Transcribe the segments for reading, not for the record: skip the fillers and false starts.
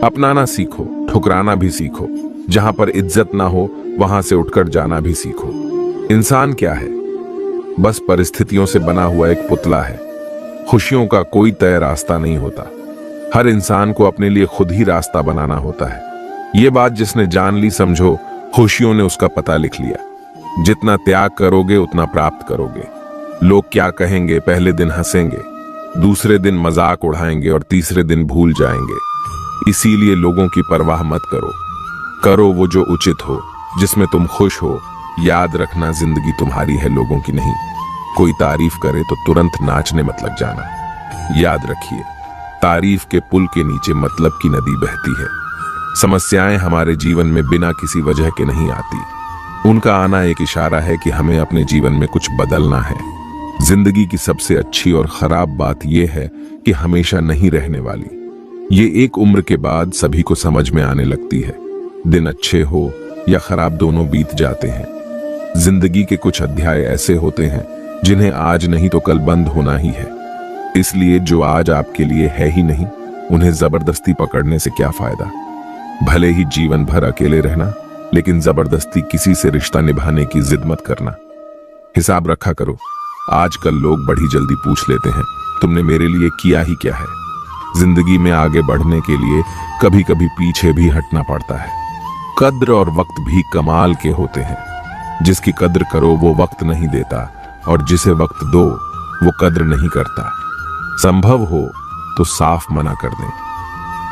अपनाना सीखो, ठुकराना भी सीखो। जहां पर इज्जत ना हो वहां से उठकर जाना भी सीखो। इंसान क्या है? बस परिस्थितियों से बना हुआ एक पुतला है। खुशियों का कोई तय रास्ता नहीं होता। हर इंसान को अपने लिए खुद ही रास्ता बनाना होता है। ये बात जिसने जान ली, समझो खुशियों ने उसका पता लिख लिया। जितना त्याग करोगे उतना प्राप्त करोगे। लोग क्या कहेंगे? पहले दिन हंसेंगे, दूसरे दिन मजाक उड़ाएंगे और तीसरे दिन भूल जाएंगे। इसीलिए लोगों की परवाह मत करो। करो वो जो उचित हो, जिसमें तुम खुश हो। याद रखना, जिंदगी तुम्हारी है, लोगों की नहीं। कोई तारीफ करे तो तुरंत नाचने मत लग जाना। याद रखिए, तारीफ के पुल के नीचे मतलब की नदी बहती है। समस्याएं हमारे जीवन में बिना किसी वजह के नहीं आती। उनका आना एक इशारा है कि हमें अपने जीवन में कुछ बदलना है। जिंदगी की सबसे अच्छी और खराब बात यह है कि हमेशा नहीं रहने वाली। ये एक उम्र के बाद सभी को समझ में आने लगती है। दिन अच्छे हो या खराब, दोनों बीत जाते हैं। जिंदगी के कुछ अध्याय ऐसे होते हैं जिन्हें आज नहीं तो कल बंद होना ही है। इसलिए जो आज आपके लिए है ही नहीं, उन्हें जबरदस्ती पकड़ने से क्या फायदा। भले ही जीवन भर अकेले रहना, लेकिन जबरदस्ती किसी से रिश्ता निभाने की जिद मत करना। हिसाब रखा करो। आजकल लोग बड़ी जल्दी पूछ लेते हैं, तुमने मेरे लिए किया ही क्या है। जिंदगी में आगे बढ़ने के लिए कभी कभी पीछे भी हटना पड़ता है। कद्र और वक्त भी कमाल के होते हैं। जिसकी कद्र करो वो वक्त नहीं देता, और जिसे वक्त दो वो कद्र नहीं करता। संभव हो तो साफ मना कर दें।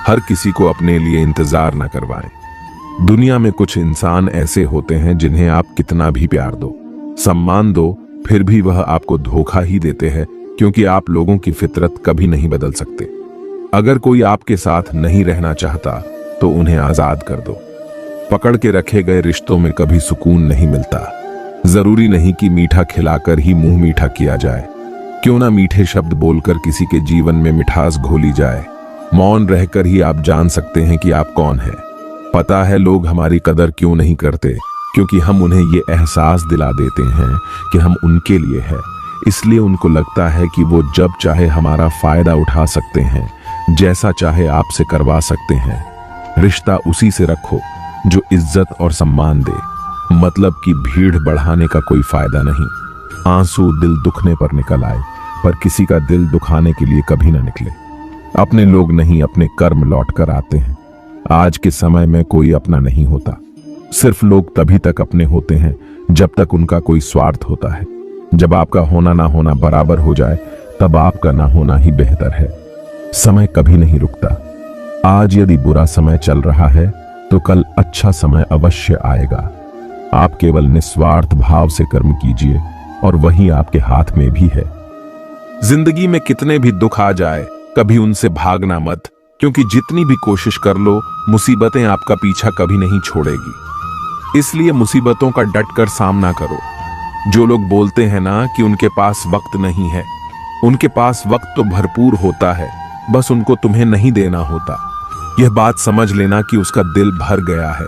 हर किसी को अपने लिए इंतजार न करवाएं। दुनिया में कुछ इंसान ऐसे होते हैं जिन्हें आप कितना भी प्यार दो, सम्मान दो, फिर भी वह आपको धोखा ही देते हैं, क्योंकि आप लोगों की फितरत कभी नहीं बदल सकते। अगर कोई आपके साथ नहीं रहना चाहता तो उन्हें आजाद कर दो। पकड़ के रखे गए रिश्तों में कभी सुकून नहीं मिलता। जरूरी नहीं कि मीठा खिलाकर ही मुंह मीठा किया जाए। क्यों ना मीठे शब्द बोलकर किसी के जीवन में मिठास घोली जाए। मौन रहकर ही आप जान सकते हैं कि आप कौन हैं। पता है लोग हमारी कदर क्यों नहीं करते? क्योंकि हम उन्हें ये एहसास दिला देते हैं कि हम उनके लिए हैं। इसलिए उनको लगता है कि वो जब चाहे हमारा फायदा उठा सकते हैं, जैसा चाहे आपसे करवा सकते हैं। रिश्ता उसी से रखो जो इज्जत और सम्मान दे। मतलब की भीड़ बढ़ाने का कोई फायदा नहीं। आंसू दिल दुखने पर निकल आए, पर किसी का दिल दुखाने के लिए कभी ना निकले। अपने लोग नहीं, अपने कर्म लौट कर आते हैं। आज के समय में कोई अपना नहीं होता। सिर्फ लोग तभी तक अपने होते हैं जब तक उनका कोई स्वार्थ होता है। जब आपका होना ना होना बराबर हो जाए, तब आपका ना होना ही बेहतर है। समय कभी नहीं रुकता। आज यदि बुरा समय चल रहा है तो कल अच्छा समय अवश्य आएगा। आप केवल निस्वार्थ भाव से कर्म कीजिए और वही आपके हाथ में भी है। जिंदगी में कितने भी दुख आ जाए, कभी उनसे भागना मत, क्योंकि जितनी भी कोशिश कर लो, मुसीबतें आपका पीछा कभी नहीं छोड़ेगी। इसलिए मुसीबतों का डटकर सामना करो। जो लोग बोलते हैं ना कि उनके पास वक्त नहीं है, उनके पास वक्त तो भरपूर होता है, बस उनको तुम्हें नहीं देना होता। यह बात समझ लेना कि उसका दिल भर गया है।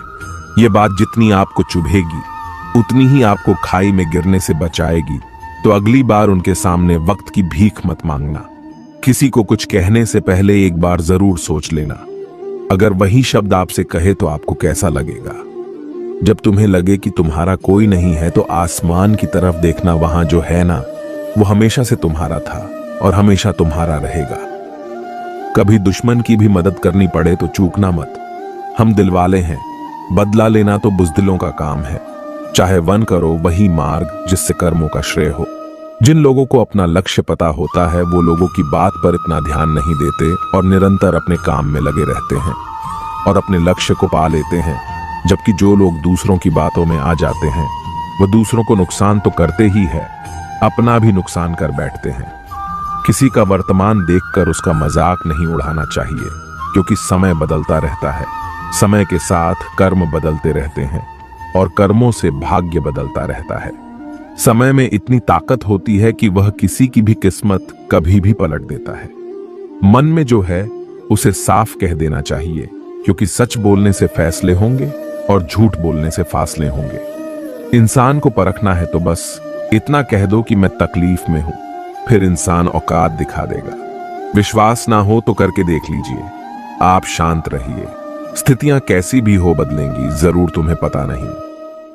यह बात जितनी आपको चुभेगी, उतनी ही आपको खाई में गिरने से बचाएगी। तो अगली बार उनके सामने वक्त की भीख मत मांगना। किसी को कुछ कहने से पहले एक बार जरूर सोच लेना। अगर वही शब्द आपसे कहे तो आपको कैसा लगेगा? जब तुम्हें लगे कि तुम्हारा कोई नहीं है, तो आसमान की तरफ देखना। वहां जो है ना, वो हमेशा से तुम्हारा था और हमेशा तुम्हारा रहेगा। कभी दुश्मन की भी मदद करनी पड़े तो चूकना मत। हम दिलवाले हैं, बदला लेना तो बुज़दिलों का काम है। चाहे वन करो वही मार्ग जिससे कर्मों का श्रेय हो। जिन लोगों को अपना लक्ष्य पता होता है, वो लोगों की बात पर इतना ध्यान नहीं देते और निरंतर अपने काम में लगे रहते हैं और अपने लक्ष्य को पा लेते हैं। जबकि जो लोग दूसरों की बातों में आ जाते हैं, वो दूसरों को नुकसान तो करते ही है, अपना भी नुकसान कर बैठते हैं। किसी का वर्तमान देखकर उसका मजाक नहीं उड़ाना चाहिए, क्योंकि समय बदलता रहता है। समय के साथ कर्म बदलते रहते हैं और कर्मों से भाग्य बदलता रहता है। समय में इतनी ताकत होती है कि वह किसी की भी किस्मत कभी भी पलट देता है। मन में जो है उसे साफ कह देना चाहिए, क्योंकि सच बोलने से फैसले होंगे और झूठ बोलने से फासले होंगे। इंसान को परखना है तो बस इतना कह दो कि मैं तकलीफ में हूं, फिर इंसान औकात दिखा देगा। विश्वास ना हो तो करके देख लीजिए। आप शांत रहिए। स्थितियां कैसी भी हो बदलेंगी, जरूर तुम्हें पता नहीं।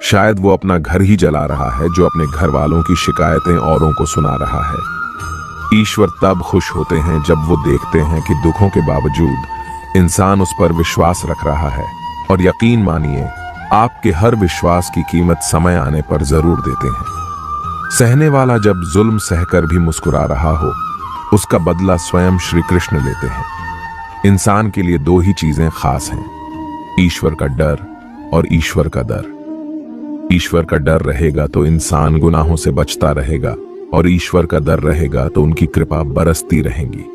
शायद वो अपना घर ही जला रहा है जो अपने घर वालों की शिकायतें औरों को सुना रहा है। ईश्वर तब खुश होते हैं जब वो देखते हैं कि दुखों के बावजूद इंसान उस पर विश्वास रख रहा है। और यकीन मानिए, आपके हर विश्वास की कीमत समय आने पर जरूर देते हैं। सहने वाला जब जुल्म सहकर भी मुस्कुरा रहा हो, उसका बदला स्वयं श्री कृष्ण लेते हैं। इंसान के लिए दो ही चीजें खास हैं, ईश्वर का डर और ईश्वर का दर। ईश्वर का डर रहेगा तो इंसान गुनाहों से बचता रहेगा, और ईश्वर का डर रहेगा तो उनकी कृपा बरसती रहेगी।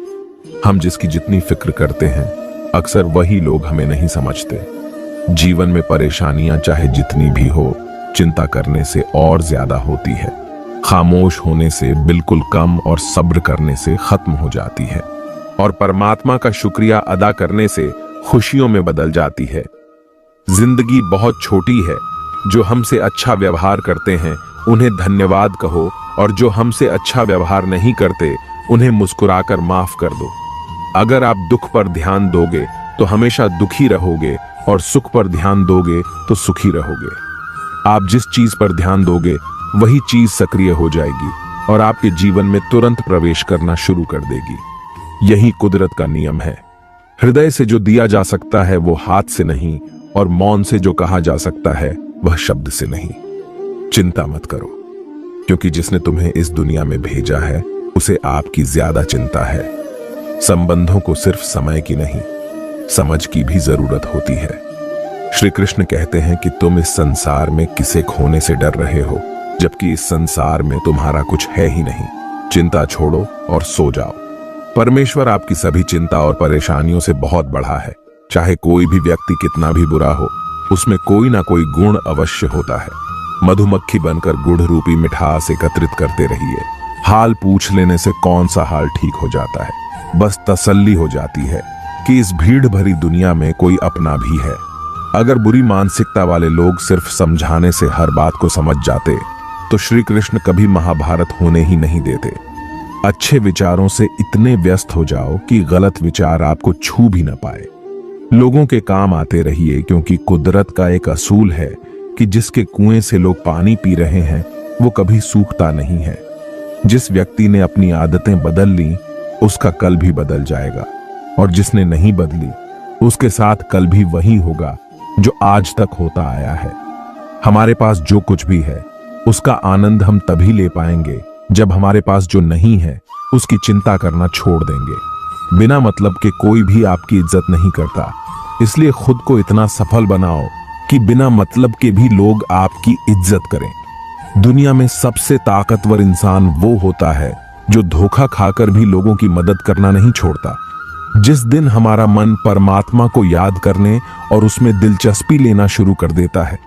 हम जिसकी जितनी फिक्र करते हैं, अक्सर वही लोग हमें नहीं समझते। जीवन में परेशानियां चाहे जितनी भी हो, चिंता करने से और ज्यादा होती है। खामोश होने से बिल्कुल कम और सब्र करने से खत्म हो जाती है। और परमात्मा का शुक्रिया अदा करने से खुशियों में बदल जाती है। जिंदगी बहुत छोटी है। जो हमसे अच्छा व्यवहार करते हैं उन्हें धन्यवाद कहो, और जो हमसे अच्छा व्यवहार नहीं करते उन्हें मुस्कुराकर माफ कर दो। अगर आप दुख पर ध्यान दोगे तो हमेशा दुखी रहोगे, और सुख पर ध्यान दोगे तो सुखी रहोगे। आप जिस चीज पर ध्यान दोगे वही चीज सक्रिय हो जाएगी और आपके जीवन में तुरंत प्रवेश करना शुरू कर देगी। यही कुदरत का नियम है। हृदय से जो दिया जा सकता है वो हाथ से नहीं, और मौन से जो कहा जा सकता है वह शब्द से नहीं। चिंता मत करो, क्योंकि जिसने तुम्हें इस दुनिया में भेजा है उसे आपकी ज्यादा चिंता है। संबंधों को सिर्फ समय की नहीं, समझ की भी जरूरत होती है। श्री कृष्ण कहते हैं कि तुम इस संसार में किसे खोने से डर रहे हो, जबकि इस संसार में तुम्हारा कुछ है ही नहीं। चिंता छोड़ो और सो जाओ। परमेश्वर आपकी सभी चिंता और परेशानियों से बहुत बड़ा है। चाहे कोई भी व्यक्ति कितना भी बुरा हो, उसमें कोई ना कोई गुण अवश्य होता है। मधुमक्खी बनकर गुड़ रूपी मिठास एकत्रित करते रहिए। हाल पूछ लेने से कौन सा हाल ठीक हो जाता है। बस तसल्ली हो जाती है कि इस भीड़ भरी दुनिया में कोई अपना भी है। अगर बुरी मानसिकता वाले लोग सिर्फ समझाने से हर बात को समझ जाते तो श्री कृष्ण कभी महाभारत होने ही नहीं देते। अच्छे विचारों से इतने व्यस्त हो जाओ कि गलत विचार आपको छू भी न पाए। लोगों के काम आते रहिए, क्योंकि कुदरत का एक असूल है कि जिसके कुएं से लोग पानी पी रहे हैं वो कभी सूखता नहीं है। जिस व्यक्ति ने अपनी आदतें बदल ली उसका कल भी बदल जाएगा, और जिसने नहीं बदली उसके साथ कल भी वही होगा जो आज तक होता आया है। हमारे पास जो कुछ भी है उसका आनंद हम तभी ले पाएंगे जब हमारे पास जो नहीं है उसकी चिंता करना छोड़ देंगे। बिना मतलब के कोई भी आपकी इज्जत नहीं करता, इसलिए खुद को इतना सफल बनाओ कि बिना मतलब के भी लोग आपकी इज्जत करें। दुनिया में सबसे ताकतवर इंसान वो होता है जो धोखा खाकर भी लोगों की मदद करना नहीं छोड़ता। जिस दिन हमारा मन परमात्मा को याद करने और उसमें दिलचस्पी लेना शुरू कर देता है,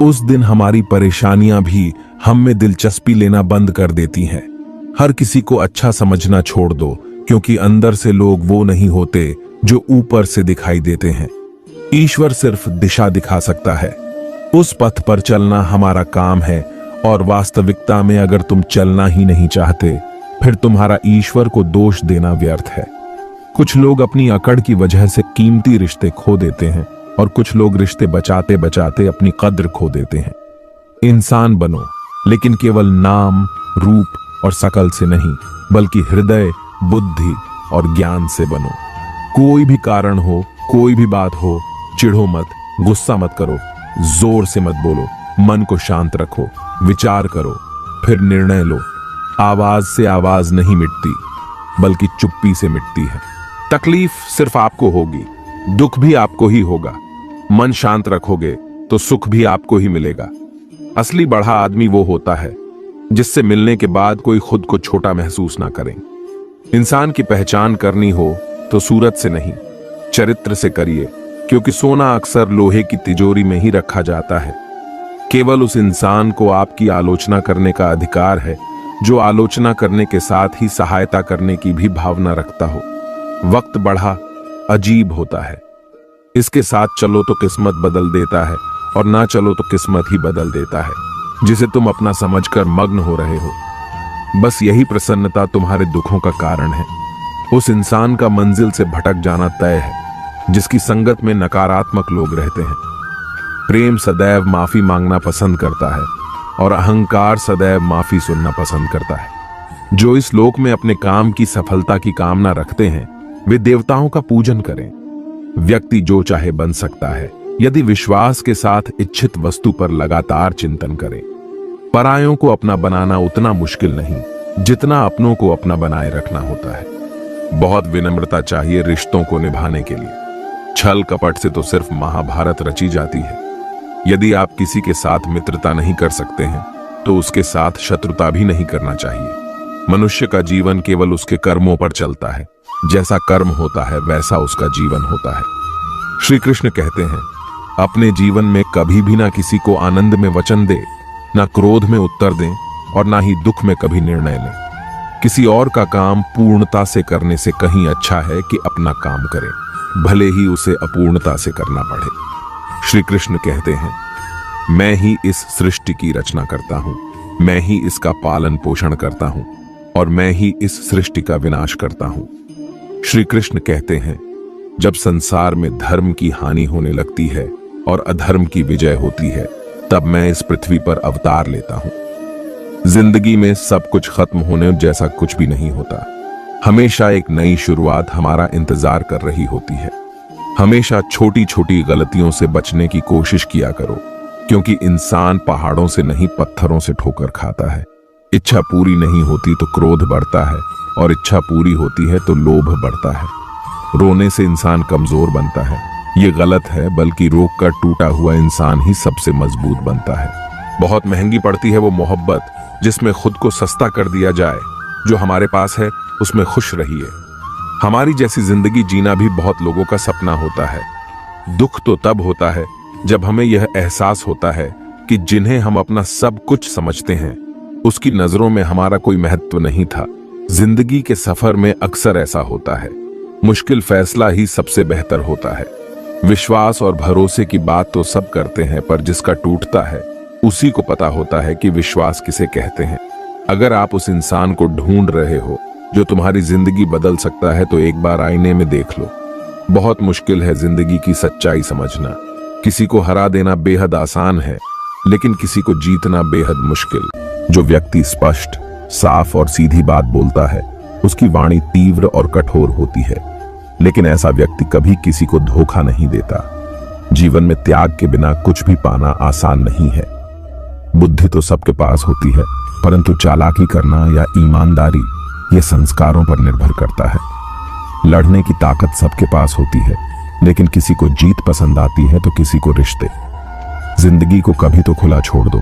उस दिन हमारी परेशानियां भी हम में दिलचस्पी लेना बंद कर देती हैं। हर किसी को अच्छा समझना छोड़ दो, क्योंकि अंदर से लोग वो नहीं होते जो ऊपर से दिखाई देते हैं। ईश्वर सिर्फ दिशा दिखा सकता है, उस पथ पर चलना हमारा काम है। और वास्तविकता में अगर तुम चलना ही नहीं चाहते, फिर तुम्हारा ईश्वर को दोष देना व्यर्थ है। कुछ लोग अपनी अकड़ की वजह से कीमती रिश्ते खो देते हैं, और कुछ लोग रिश्ते बचाते बचाते अपनी कद्र खो देते हैं। इंसान बनो, लेकिन केवल नाम, रूप और शकल से नहीं, बल्कि हृदय, बुद्धि और ज्ञान से बनो। कोई भी कारण हो, कोई भी बात हो, चिढ़ो मत, गुस्सा मत करो, जोर से मत बोलो, मन को शांत रखो, विचार करो, फिर निर्णय लो। आवाज से आवाज नहीं मिटती, बल्कि चुप्पी से मिटती है। तकलीफ सिर्फ आपको होगी, दुख भी आपको ही होगा। मन शांत रखोगे तो सुख भी आपको ही मिलेगा। असली बड़ा आदमी वो होता है जिससे मिलने के बाद कोई खुद को छोटा महसूस ना करे। इंसान की पहचान करनी हो तो सूरत से नहीं, चरित्र से करिए, क्योंकि सोना अक्सर लोहे की तिजोरी में ही रखा जाता है। केवल उस इंसान को आपकी आलोचना करने का अधिकार है जो आलोचना करने के साथ ही सहायता करने की भी भावना रखता हो। वक्त बड़ा अजीब होता है, इसके साथ चलो तो किस्मत बदल देता है, और ना चलो तो किस्मत ही बदल देता है, जिसे तुम अपना समझकर मग्न हो रहे हो। बस यही प्रसन्नता तुम्हारे दुखों का कारण है। उस इंसान का मंजिल से भटक जाना तय है जिसकी संगत में नकारात्मक लोग रहते हैं। प्रेम सदैव माफी मांगना पसंद करता है और अहंकार सदैव माफी सुनना पसंद करता है। जो इस लोक में अपने काम की सफलता की कामना रखते हैं वे देवताओं का पूजन करें। व्यक्ति जो चाहे बन सकता है यदि विश्वास के साथ इच्छित वस्तु पर लगातार चिंतन करे। परायों को अपना बनाना उतना मुश्किल नहीं जितना अपनों को अपना बनाए रखना होता है। बहुत विनम्रता चाहिए रिश्तों को निभाने के लिए। छल कपट से तो सिर्फ महाभारत रची जाती है। यदि आप किसी के साथ मित्रता नहीं कर सकते हैं तो उसके साथ शत्रुता भी नहीं करना चाहिए। मनुष्य का जीवन केवल उसके कर्मों पर चलता है। जैसा कर्म होता है वैसा उसका जीवन होता है। श्री कृष्ण कहते हैं, अपने जीवन में कभी भी ना किसी को आनंद में वचन दे, ना क्रोध में उत्तर दें और ना ही दुख में कभी निर्णय लें। किसी और का काम पूर्णता से करने से कहीं अच्छा है कि अपना काम करें, भले ही उसे अपूर्णता से करना पड़े। श्री कृष्ण कहते हैं, मैं ही इस सृष्टि की रचना करता हूं, मैं ही इसका पालन पोषण करता हूं और मैं ही इस सृष्टि का विनाश करता हूं। श्री कृष्ण कहते हैं, जब संसार में धर्म की हानि होने लगती है और अधर्म की विजय होती है तब मैं इस पृथ्वी पर अवतार लेता हूं। जिंदगी में सब कुछ खत्म होने जैसा कुछ भी नहीं होता। हमेशा एक नई शुरुआत हमारा इंतजार कर रही होती है। हमेशा छोटी छोटी गलतियों से बचने की कोशिश किया करो, क्योंकि इंसान पहाड़ों से नहीं पत्थरों से ठोकर खाता है। इच्छा पूरी नहीं होती तो क्रोध बढ़ता है और इच्छा पूरी होती है तो लोभ बढ़ता है। रोने से इंसान कमजोर बनता है, ये गलत है, बल्कि रोक कर टूटा हुआ इंसान ही सबसे मजबूत बनता है। बहुत महंगी पड़ती है वो मोहब्बत जिसमें खुद को सस्ता कर दिया जाए। जो हमारे पास है उसमें खुश रहिए। हमारी जैसी जिंदगी जीना भी बहुत लोगों का सपना होता है। दुख तो तब होता है जब हमें यह एहसास होता है कि जिन्हें हम अपना सब कुछ समझते हैं उसकी नजरों में हमारा कोई महत्व नहीं था। जिंदगी के सफर में अक्सर ऐसा होता है। मुश्किल फैसला ही सबसे बेहतर होता है। विश्वास और भरोसे की बात तो सब करते हैं, पर जिसका टूटता है उसी को पता होता है कि विश्वास किसे कहते हैं। अगर आप उस इंसान को ढूंढ रहे हो जो तुम्हारी जिंदगी बदल सकता है तो एक बार आईने में देख लो। बहुत मुश्किल है जिंदगी की सच्चाई समझना। किसी को हरा देना बेहद आसान है, लेकिन किसी को जीतना बेहद मुश्किल। जो व्यक्ति स्पष्ट, साफ और सीधी बात बोलता है उसकी वाणी तीव्र और कठोर होती है, लेकिन ऐसा व्यक्ति कभी किसी को धोखा नहीं देता। जीवन में त्याग के बिना कुछ भी पाना आसान नहीं है। बुद्धि तो सबके पास होती है, परंतु चालाकी करना या ईमानदारी ये संस्कारों पर निर्भर करता है। लड़ने की ताकत सबके पास होती है, लेकिन किसी को जीत पसंद आती है तो किसी को रिश्ते। जिंदगी को कभी तो खुला छोड़ दो,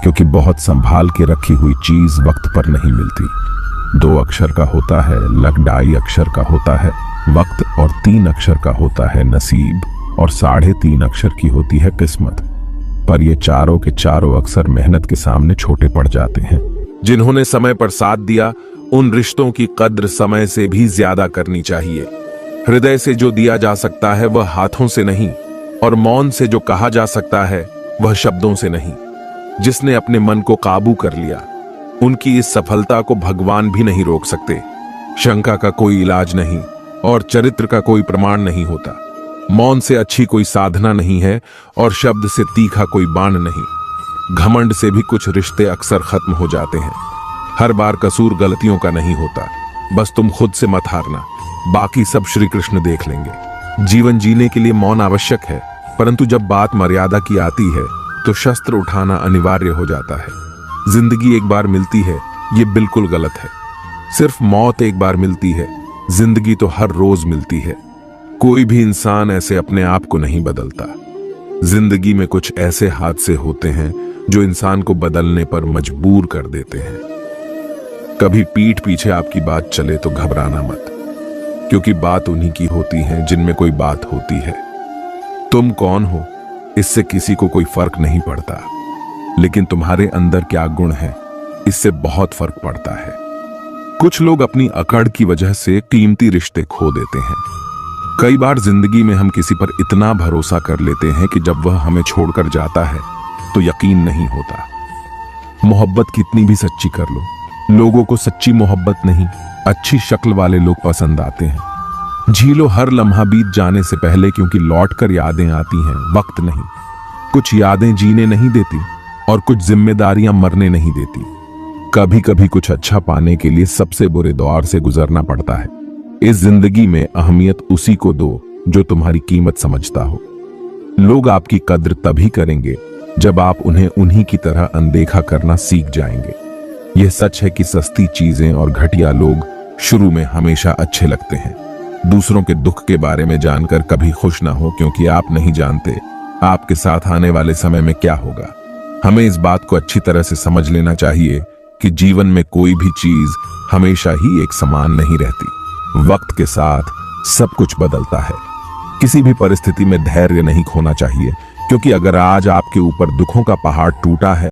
क्योंकि बहुत संभाल के रखी हुई चीज वक्त पर नहीं मिलती। 2 अक्षर का होता है लक, 2.5 अक्षर का होता है वक्त और 3 अक्षर का होता है नसीब और 3.5 अक्षर की होती है किस्मत। पर ये चारों के चारों अक्सर मेहनत के सामने छोटे पड़ जाते हैं। जिन्होंने समय पर साथ दिया उन रिश्तों की कद्र समय से भी ज्यादा करनी चाहिए। हृदय से जो दिया जा सकता है वह हाथों से नहीं, और मौन से जो कहा जा सकता है वह शब्दों से नहीं। जिसने अपने मन को काबू कर लिया उनकी इस सफलता को भगवान भी नहीं रोक सकते। शंका का कोई इलाज नहीं और चरित्र का कोई प्रमाण नहीं होता। मौन से अच्छी कोई साधना नहीं है और शब्द से तीखा कोई बाण नहीं। घमंड से भी कुछ रिश्ते अक्सर खत्म हो जाते हैं। हर बार कसूर गलतियों का नहीं होता, बस तुम खुद से मत हारना, बाकी सब श्री कृष्ण देख लेंगे। जीवन जीने के लिए मौन आवश्यक है, परंतु जब बात मर्यादा की आती है तो शस्त्र उठाना अनिवार्य हो जाता है। जिंदगी एक बार मिलती है, ये बिल्कुल गलत है। सिर्फ मौत एक बार मिलती है, जिंदगी तो हर रोज मिलती है। कोई भी इंसान ऐसे अपने आप को नहीं बदलता। जिंदगी में कुछ ऐसे हादसे होते हैं जो इंसान को बदलने पर मजबूर कर देते हैं। कभी पीठ पीछे आपकी बात चले तो घबराना मत, क्योंकि बात उन्हीं की होती है जिनमें कोई बात होती है। तुम कौन हो इससे किसी को कोई फर्क नहीं पड़ता, लेकिन तुम्हारे अंदर क्या गुण है इससे बहुत फर्क पड़ता है। कुछ लोग अपनी अकड़ की वजह से कीमती रिश्ते खो देते हैं। कई बार जिंदगी में हम किसी पर इतना भरोसा कर लेते हैं कि जब वह हमें छोड़कर जाता है तो यकीन नहीं होता। मोहब्बत कितनी भी सच्ची कर लो, लोगों को सच्ची मोहब्बत नहीं, अच्छी शक्ल वाले लोग पसंद आते हैं। झीलो हर लम्हा बीत जाने से पहले, क्योंकि लौटकर यादें आती हैं, वक्त नहीं। कुछ यादें जीने नहीं देती और कुछ जिम्मेदारियां मरने नहीं देती। कभी कभी कुछ अच्छा पाने के लिए सबसे बुरे दौर से गुजरना पड़ता है। इस जिंदगी में अहमियत उसी को दो जो तुम्हारी कीमत समझता हो। लोग आपकी कद्र तभी करेंगे जब आप उन्हें उन्हीं की तरह अनदेखा करना सीख जाएंगे। यह सच है कि सस्ती चीजें और घटिया लोग शुरू में हमेशा अच्छे लगते हैं। दूसरों के दुख के बारे में जानकर कभी खुश ना हो, क्योंकि आप नहीं जानते आपके साथ आने वाले समय में क्या होगा। हमें इस बात को अच्छी तरह से समझ लेना चाहिए कि जीवन में कोई भी चीज हमेशा ही एक समान नहीं रहती। वक्त के साथ सब कुछ बदलता है। किसी भी परिस्थिति में धैर्य नहीं खोना चाहिए, क्योंकि अगर आज आपके ऊपर दुखों का पहाड़ टूटा है